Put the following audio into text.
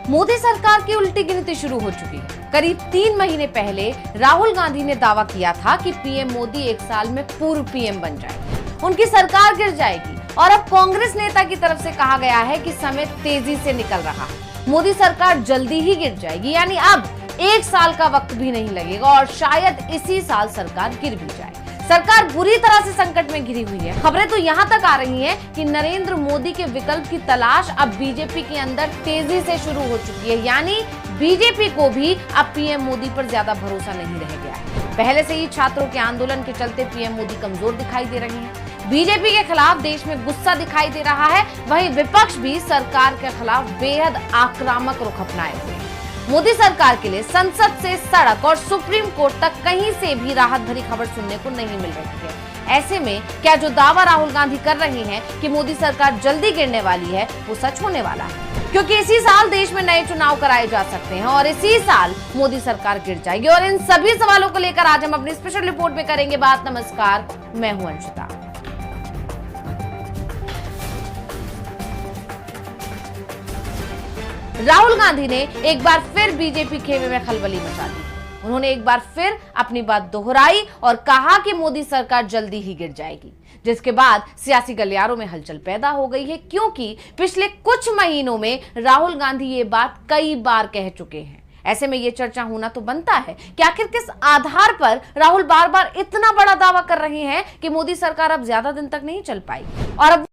मोदी सरकार की उल्टी गिनती शुरू हो चुकी है। करीब 3 महीने पहले राहुल गांधी ने दावा किया था कि पीएम मोदी 1 साल में पूर्व पीएम बन जाएंगे, उनकी सरकार गिर जाएगी। और अब कांग्रेस नेता की तरफ से कहा गया है कि समय तेजी से निकल रहा है, मोदी सरकार जल्दी ही गिर जाएगी, यानी अब 1 साल का वक्त भी नहीं लगेगा और शायद इसी साल सरकार गिर भी जाए। सरकार बुरी तरह से संकट में घिरी हुई है। खबरें तो यहां तक आ रही हैं कि नरेंद्र मोदी के विकल्प की तलाश अब बीजेपी के अंदर तेजी से शुरू हो चुकी है, यानी बीजेपी को भी अब पीएम मोदी पर ज्यादा भरोसा नहीं रह गया है। पहले से ही छात्रों के आंदोलन के चलते पीएम मोदी कमजोर दिखाई दे रहे हैं। बीजेपी के खिलाफ देश में गुस्सा दिखाई दे रहा है, वहीं विपक्ष भी सरकार के खिलाफ बेहद आक्रामक रुख अपनाए हुए हैं। मोदी सरकार के लिए संसद से सड़क और सुप्रीम कोर्ट तक कहीं से भी राहत भरी खबर सुनने को नहीं मिल रही है। ऐसे में क्या जो दावा राहुल गांधी कर रहे हैं कि मोदी सरकार जल्दी गिरने वाली है, वो सच होने वाला है, क्योंकि इसी साल देश में नए चुनाव कराए जा सकते हैं और इसी साल मोदी सरकार गिर जाएगी। और इन सभी सवालों को लेकर आज हम अपनी स्पेशल रिपोर्ट में करेंगे बात। नमस्कार, मैं हूं अंशिता। राहुल गांधी ने एक बार फिर बीजेपी खेमे में खलबली मचा दी। उन्होंने एक बार फिर अपनी बात दोहराई और कहा कि मोदी सरकार जल्दी ही गिर जाएगी, जिसके बाद सियासी गलियारों में हलचल पैदा हो गई है, क्योंकि पिछले कुछ महीनों में राहुल गांधी ये बात कई बार कह चुके हैं। ऐसे में ये चर्चा होना तो बनता है कि आखिर किस आधार पर राहुल बार बार इतना बड़ा दावा कर रहे हैं कि मोदी सरकार अब ज्यादा दिन तक नहीं चल पाएगी और अब